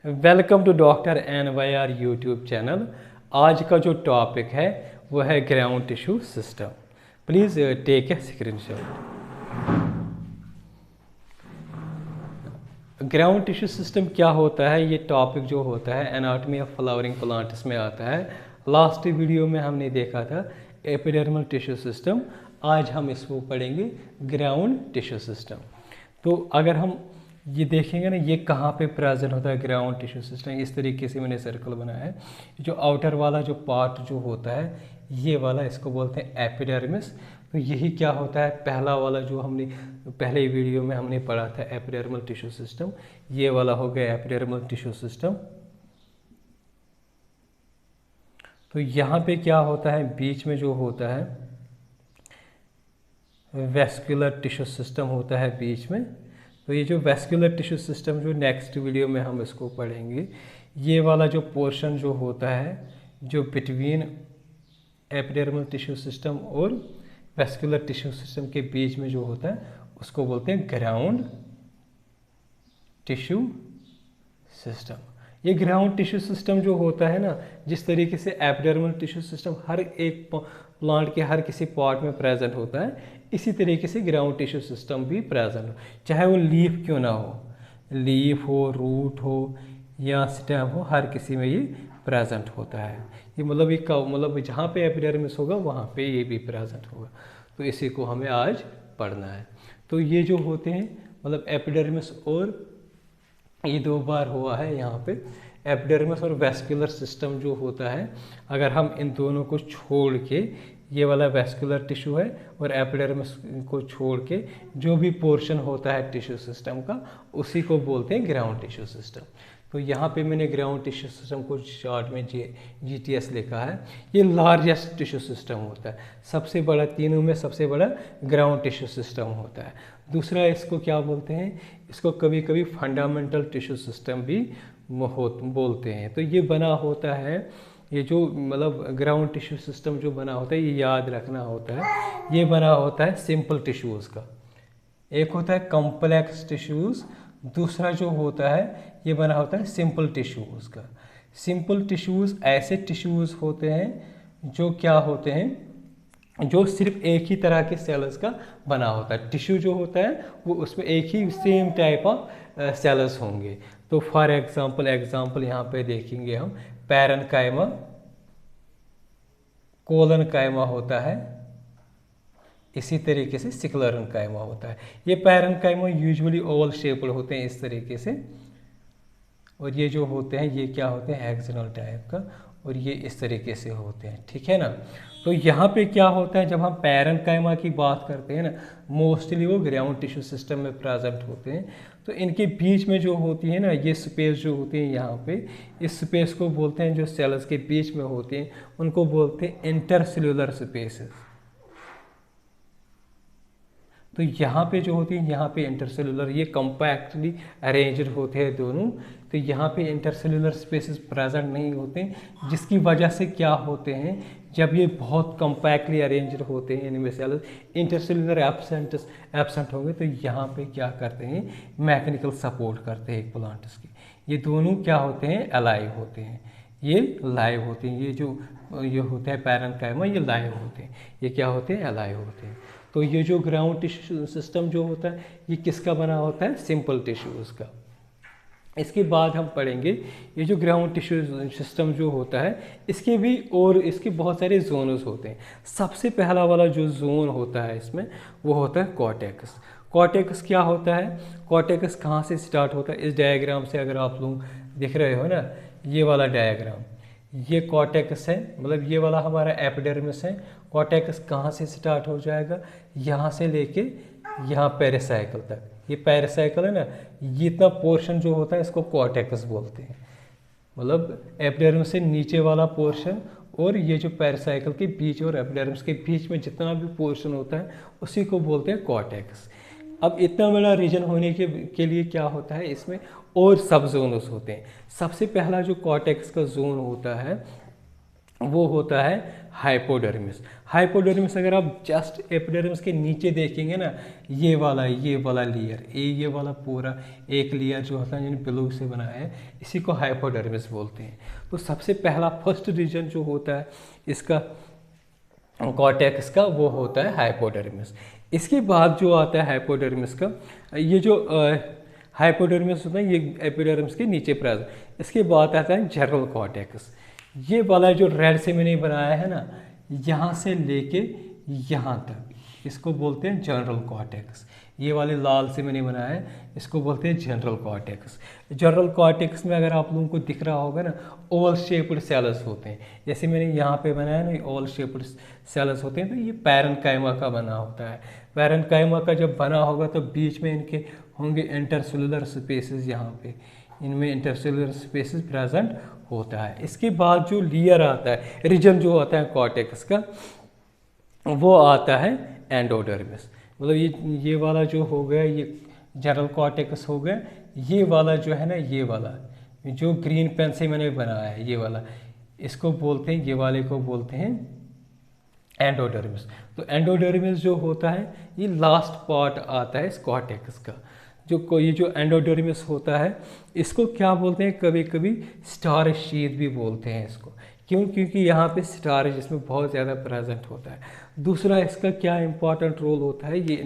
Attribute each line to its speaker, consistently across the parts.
Speaker 1: Welcome to doctor NYR YouTube channel. आज का जो टॉपिक है वो है ground tissue system. Please take a screenshot. Ground tissue system क्या होता है? ये टॉपिक जो होता है एनाटॉमी ऑफ फ्लावरिंग प्लांट्स में आता है। लास्ट वीडियो में हमने देखा था एपिडर्मल टिश्यू सिस्टम। आज हम इसको पढ़ेंगे ग्राउंड टिश्यू सिस्टम। तो अगर हम ये देखेंगे ना, ये कहाँ पे प्रेजेंट होता है ग्राउंड टिश्यू सिस्टम। इस तरीके से मैंने सर्कल बनाया है। जो आउटर वाला जो पार्ट जो होता है ये वाला, इसको बोलते हैं एपिडर्मिस। तो यही क्या होता है, पहला वाला जो हमने पहले वीडियो में हमने पढ़ा था एपिडर्मल टिश्यू सिस्टम, ये वाला हो गया एपिडर्मल टिश्यू सिस्टम। तो यहाँ पे क्या होता है, बीच में जो होता है वेस्कुलर टिश्यू सिस्टम होता है बीच में। तो ये जो वेस्कुलर टिश्यू सिस्टम जो नेक्स्ट वीडियो में हम इसको पढ़ेंगे, ये वाला जो पोर्शन जो होता है जो बिटवीन एपिडर्मल टिश्यू सिस्टम और वेस्कुलर टिश्यू सिस्टम के बीच में जो होता है उसको बोलते हैं ग्राउंड टिश्यू सिस्टम। ये ग्राउंड टिश्यू सिस्टम जो होता है ना, जिस तरीके से एपिडर्मल टिश्यू सिस्टम हर एक प्लांट के हर किसी पार्ट में प्रेजेंट होता है, इसी तरीके से ग्राउंड टिश्यू सिस्टम भी प्रेजेंट हो, चाहे वो लीफ क्यों ना हो, लीफ हो, रूट हो या स्टेम हो, हर किसी में ये प्रेजेंट होता है। ये मतलब जहाँ पे एपिडर्मिस होगा वहाँ पे ये भी प्रेजेंट होगा। तो इसी को हमें आज पढ़ना है। तो ये जो होते हैं मतलब एपिडर्मिस, और ये दो बार हुआ है यहाँ पे एपिडर्मिस और वेस्कुलर सिस्टम जो होता है, अगर हम इन दोनों को छोड़ के, ये वाला वेस्कुलर टिश्यू है और एपिडर्मिस को छोड़ के जो भी पोर्शन होता है टिश्यू सिस्टम का, उसी को बोलते हैं ग्राउंड टिश्यू सिस्टम। तो यहाँ पे मैंने ग्राउंड टिश्यू सिस्टम को शॉर्ट में GTS लिखा है। ये लार्जेस्ट टिश्यू सिस्टम होता है, सबसे बड़ा, तीनों में सबसे बड़ा ग्राउंड टिश्यू सिस्टम होता है। दूसरा इसको क्या बोलते हैं, इसको कभी कभी फंडामेंटल टिश्यू सिस्टम भी बोलते हैं। तो ये बना होता है, ये जो मतलब ग्राउंड टिश्यू सिस्टम जो बना होता है, ये याद रखना होता है, ये बना होता है सिंपल टिश्यूज़ का। एक होता है कॉम्प्लेक्स टिश्यूज़, दूसरा जो होता है ये बना होता है सिंपल टिश्यूज़ का। सिंपल टिश्यूज़ ऐसे टिश्यूज़ होते हैं जो क्या होते हैं, जो सिर्फ एक ही तरह के सेल्स का बना होता है। टिश्यू जो होता है वो उसमें एक ही सेम टाइप ऑफ सेल्स होंगे। तो फॉर एग्जांपल यहाँ पे देखेंगे हम, पैरेन्काइमा, कोलनकाइमा होता है, इसी तरीके से सिक्लेरेन्काइमा होता है। ये पैरेन्काइमा यूजुअली ओवल शेप्ड होते हैं इस तरीके से, और ये जो होते हैं ये क्या होते हैं, हेक्सागोनल टाइप का, और ये इस तरीके से होते हैं, ठीक है ना। तो यहाँ पे क्या होता है, जब हम पैरेन्काइमा की बात करते हैं ना, मोस्टली वो ग्राउंड टिश्यू सिस्टम में प्रेजेंट होते हैं। तो इनके बीच में जो होती है ना, ये स्पेस जो होती है यहाँ पे, इस स्पेस को बोलते हैं, जो सेल्स के बीच में होते हैं उनको बोलते हैं इंटरसेल्युलर स्पेसेस। तो यहाँ पे जो होती है, यहाँ पे इंटरसेल्युलर, ये कम्पैक्टली अरेंज्ड होते हैं दोनों। तो यहाँ पे इंटरसेल्युलर स्पेसेस प्रेजेंट नहीं होते, जिसकी वजह से क्या होते हैं, जब ये बहुत कम्पैक्टली अरेंज्ड होते हैं इनमें सेल्स, इंटरसेल्युलर एब्सेंट होंगे, तो यहाँ पे क्या करते हैं, मैकेनिकल सपोर्ट करते हैं एक प्लांट्स की। ये दोनों क्या होते हैं, अलाइव होते हैं, ये लाइव होते हैं। ये होता है पैरेन्काइमा, ये लाइव होते हैं, ये क्या होते हैं, अलाइव होते हैं। तो ये जो ग्राउंड टिश्यू सिस्टम जो होता है ये किसका बना होता है, सिंपल टिश्यूज़ का। इसके बाद हम पढ़ेंगे ये जो ग्राउंड टिश्यू सिस्टम जो होता है, इसके बहुत सारे जोन्स होते हैं। सबसे पहला वाला जो जोन होता है इसमें, वो होता है कॉर्टेक्स। कॉर्टेक्स क्या होता है, कॉर्टेक्स कहाँ से स्टार्ट होता है, इस डायग्राम से अगर आप लोग दिख रहे हो ना, ये वाला डायग्राम, ये कॉर्टेक्स है, मतलब ये वाला हमारा एपिडर्मिस है। कॉर्टेक्स कहाँ से स्टार्ट हो जाएगा, यहाँ से लेके यहाँ पेरिसाइकल तक, ये पेरिसाइकल है ना, ये इतना पोर्शन जो होता है इसको कॉर्टेक्स बोलते हैं। मतलब एपिडर्मिस से नीचे वाला पोर्शन और ये जो पेरिसाइकल के बीच और एपिडर्मिस के बीच में जितना भी पोर्शन होता है उसी को बोलते हैं कॉर्टेक्स। अब इतना बड़ा रीजन होने के लिए क्या होता है, इसमें और सब जोन्स होते हैं। सबसे पहला जो कॉर्टेक्स का जोन होता है वो होता है हाइपोडर्मिस। हाइपोडर्मिस अगर आप जस्ट एपिडर्मिस के नीचे देखेंगे ना, ये वाला लेयर, ये वाला पूरा एक लेयर जो होता है जिन्हें ब्लू से बनाया है, इसी को हाइपोडर्मिस बोलते हैं। तो सबसे पहला फर्स्ट रीजन जो होता है इसका कॉर्टेक्स का, वो होता है हाइपोडर्मिस। इसके बाद जो आता है हाइपोडर्मिस का, ये जो हाइपोडर्मिस होता है ये एपिडर्मिस के नीचे प्रेजेंट। इसके बाद आता है जनरल कॉर्टेक्स। ये वाला जो रेड से मैंने बनाया है ना, यहाँ से लेके यहाँ तक, इसको बोलते हैं जनरल कॉर्टेक्स। ये वाले लाल से मैंने बनाया है, इसको बोलते हैं जनरल कॉर्टेक्स। जनरल कॉर्टेक्स में अगर आप लोगों को दिख रहा होगा ना, ओवल शेप्ड सेल्स होते हैं। जैसे मैंने यहाँ पे बनाया ना, ओवल शेप्ड सेल्स होते हैं, तो ये पैरेन्काइमा का बना होता है। पैरेन्काइमा का जब बना होगा तो बीच में इनके होंगे इंटरसेलुलर स्पेसेस, यहाँ पे इनमें इंटरसेलुलर स्पेसेस प्रेजेंट होता है। इसके बाद जो लेयर आता है, रीजन जो आता है कॉर्टेक्स का, वो आता है एंडोडर्मिस। मतलब ये वाला जो हो गया, ये जनरल कॉर्टेक्स हो गया। ये वाला जो है ना, ये वाला जो ग्रीन पेन से मैंने बनाया है, ये वाला, इसको बोलते हैं, ये वाले को बोलते हैं एंडोडर्मिस। तो एंडोडर्मिस जो होता है ये लास्ट पार्ट आता है इस कॉर्टेक्स का। ये जो एंडोडर्मिस होता है, इसको क्या बोलते हैं, कभी कभी स्टार शीथ भी बोलते हैं इसको। क्यों? क्योंकि यहाँ पे स्टार इसमें बहुत ज़्यादा प्रेजेंट होता है। दूसरा इसका क्या इंपॉर्टेंट रोल होता है, ये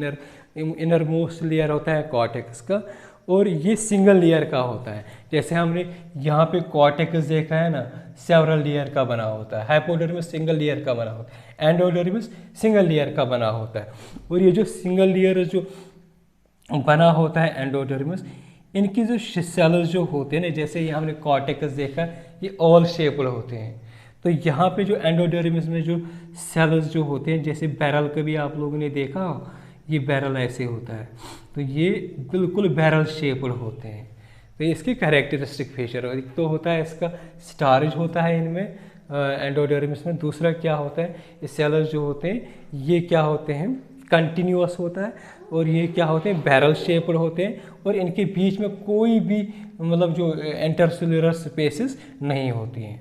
Speaker 1: इनर मोस्ट लेयर होता है कॉर्टेक्स का, और ये सिंगल लेयर का होता है। जैसे हमने यहाँ पे कॉर्टेक्स देखा है ना, सेवरल लेयर का बना होता है। हाइपोडर्मिस सिंगल लेयर का बना होता है, एंडोडर्मिस सिंगल लेयर का बना होता है। और ये जो सिंगल लेयर जो बना होता है एंडोडर्मिस, इनकी जो सेल्स जो होते हैं ना, जैसे ये हमने कॉर्टेक्स देखा, ये ओवल शेप्ड होते हैं। तो यहाँ पे जो एंडोडर्मिस में जो सेल्स जो होते हैं, जैसे बैरल का भी आप लोगों ने देखा, ये बैरल ऐसे होता है, तो ये बिल्कुल बैरल शेप्ड होते हैं। तो इसके कैरेक्टरिस्टिक फीचर, एक तो होता है इसका स्टारेज होता है इनमें एंडोडर्मिस में। दूसरा क्या होता है, ये सेल्स जो होते हैं ये क्या होते हैं, कंटिन्यूअस होता है, और ये क्या होते हैं, बैरल शेप्ड होते हैं, और इनके बीच में कोई भी मतलब जो इंटरसेलुलर स्पेसेस नहीं होती हैं।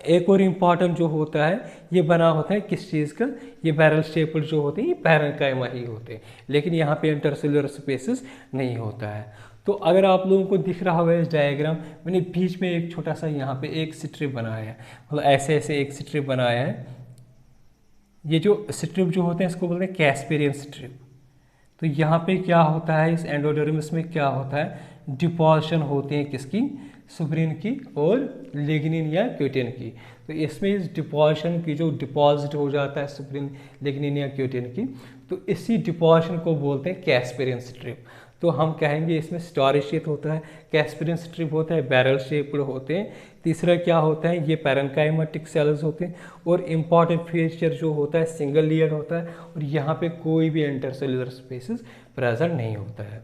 Speaker 1: एक और इम्पॉर्टेंट जो होता है, ये बना होता है किस चीज़ का, ये बैरल शेप्ड जो होते हैं ये पैरेन्काइमा ही होते हैं, लेकिन यहाँ पे इंटरसेलुलर स्पेसेस नहीं होता है। तो अगर आप लोगों को दिख रहा होगा इस डायग्राम, मैंने बीच में एक छोटा सा यहाँ पे एक स्ट्रिप बनाया है, मतलब ऐसे ऐसे एक स्ट्रिप बनाया है। ये जो स्ट्रिप जो होते हैं इसको बोलते हैं कैस्पेरियन स्ट्रिप। तो यहाँ पे क्या होता है, इस एंडोडर्मिस में क्या होता है, डिपॉजिशन होती है किसकी, सुब्रिन की और लिग्निन या क्यूटिन की। तो इसमें इस डिपॉजिशन की जो डिपॉजिट हो जाता है सुब्रिन, लिग्निन या क्यूटिन की, तो इसी डिपॉजिशन को बोलते हैं कैस्पेरियन स्ट्रिप। तो हम कहेंगे इसमें स्टार शेप होता है, कैस्पेरियन स्ट्रिप होता है, बैरल शेप्ड होते हैं। तीसरा क्या होता है, ये पैरेन्काइमेटिक सेल्स होते हैं, और इम्पॉर्टेंट फीचर जो होता है सिंगल लेयर होता है, और यहाँ पे कोई भी इंटरसेलुलर स्पेसेस प्रेजेंट नहीं होता है।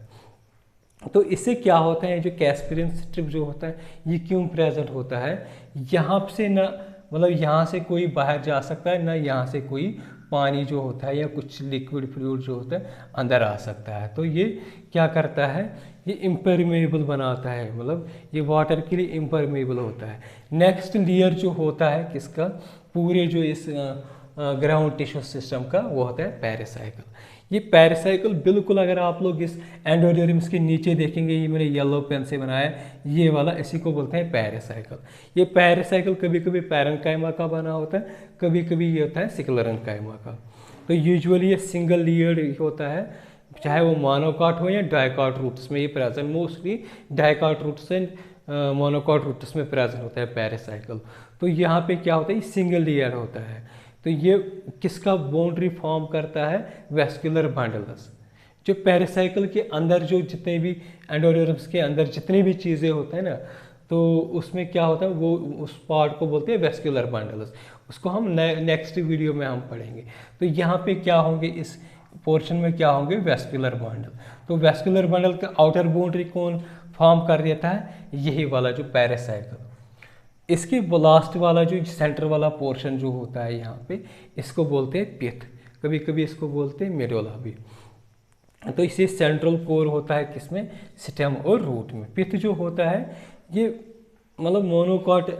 Speaker 1: तो इससे क्या होता है, जो कैस्पेरियन स्ट्रिप जो होता है ये क्यों प्रेजेंट होता है, यहाँ से ना मतलब यहाँ से कोई बाहर जा सकता है, ना यहाँ से कोई पानी जो होता है या कुछ लिक्विड फ्लूइड जो होता है अंदर आ सकता है। तो ये क्या करता है, ये इम्परमेबल बनाता है, मतलब ये वाटर के लिए इम्परमेबल होता है। नेक्स्ट लेयर जो होता है किसका, पूरे जो इस ग्राउंड टिश्यू सिस्टम का, वो होता है पेरिसाइकिल। ये पेरिसाइकिल बिल्कुल अगर आप लोग इस एंडोडर्मिस के नीचे देखेंगे, ये मैंने येलो पेन से बनाया ये वाला, इसी को बोलते हैं पेरिसाइकिल। ये पेरिसाइकिल कभी कभी पैरेन्काइमा का बना होता है, कभी कभी ये होता है सिक्लेरेन्काइमा का। तो यूजुअली ये सिंगल लेयर्ड होता है, चाहे वो मोनोकॉट हो या डाइकॉट रूट्स में ये present, mostly dicot roots and monocot roots में प्रेजेंट होता है पेरिसाइकिल। तो यहाँ पे क्या होता है, ये सिंगल लेयर होता है। तो ये किसका बाउंड्री फॉर्म करता है, वेस्कुलर बंडल्स। जो पेरिसाइकिल के अंदर जो जितने भी एंडोडर्मिस के अंदर जितनी भी चीज़ें होते हैं ना, तो उसमें क्या होता है, वो उस पार्ट को बोलते हैं वेस्कुलर बंडल्स। उसको हम नेक्स्ट वीडियो में हम पढ़ेंगे। तो यहाँ पे क्या होंगे, इस पोर्शन में क्या होंगे, वेस्कुलर बंडल। तो वेस्कुलर बंडल का आउटर बाउंड्री कौन फॉर्म कर देता है, यही वाला जो पेरिसाइकिल। इसके लास्ट वाला जो सेंटर वाला पोर्शन जो होता है यहाँ पे, इसको बोलते हैं पिथ, कभी कभी इसको बोलते हैं मेडुला भी। तो इसे सेंट्रल कोर होता है किसमें, स्टेम और रूट में। पिथ जो होता है ये मतलब मोनोकॉट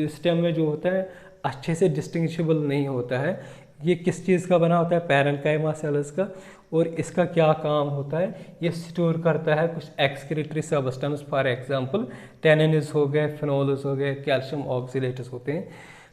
Speaker 1: स्टेम में जो होता है, अच्छे से डिस्टिंग्विशेबल नहीं होता है। ये किस चीज़ का बना होता है, पैरेन्काइमा सेल्स का, और इसका क्या काम होता है, ये स्टोर करता है कुछ excretory substance, for example tannins हो गए, फिनोल्स हो गए, कैल्शियम ऑक्सीलेट्स होते हैं।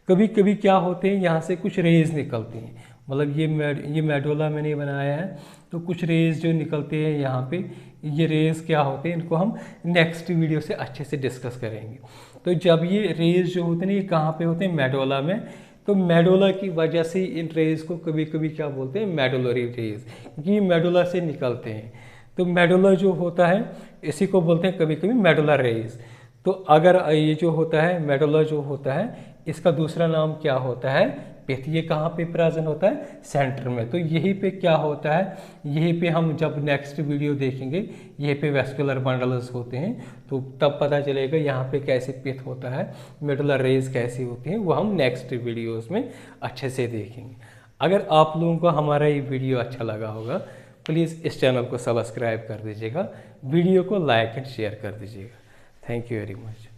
Speaker 1: कभी कभी क्या होते हैं, यहाँ से कुछ रेज निकलती हैं, मतलब ये मेडुला मैंने बनाया है, तो कुछ रेज जो निकलते हैं यहाँ पे, ये रेज क्या होते हैं, इनको हम नेक्स्ट वीडियो से अच्छे से डिस्कस करेंगे। तो जब ये रेज जो होते हैं, ये कहाँ पे होते हैं, मेडुला में। तो मेडुला की वजह से इन रेज को कभी कभी क्या बोलते हैं, मेडुलरी रेज, क्योंकि ये मेडुला से निकलते हैं। तो मेडुला जो होता है, इसी को बोलते हैं कभी कभी मेडुलर रेज। तो अगर ये जो होता है मेडुला जो होता है, इसका दूसरा नाम क्या होता है, पिथ। ये कहाँ पे प्रेजेंट होता है, सेंटर में। तो यहीं पे क्या होता है, यहीं पे हम जब नेक्स्ट वीडियो देखेंगे, यहीं पे वेस्कुलर बंडल्स होते हैं, तो तब पता चलेगा यहाँ पे कैसे पिथ होता है, मेडुलर रेज कैसी होती हैं, वो हम नेक्स्ट वीडियोस में अच्छे से देखेंगे। अगर आप लोगों को हमारा ये वीडियो अच्छा लगा होगा, प्लीज़ इस चैनल को सब्सक्राइब कर दीजिएगा, वीडियो को लाइक एंड शेयर कर दीजिएगा। Thank you very much.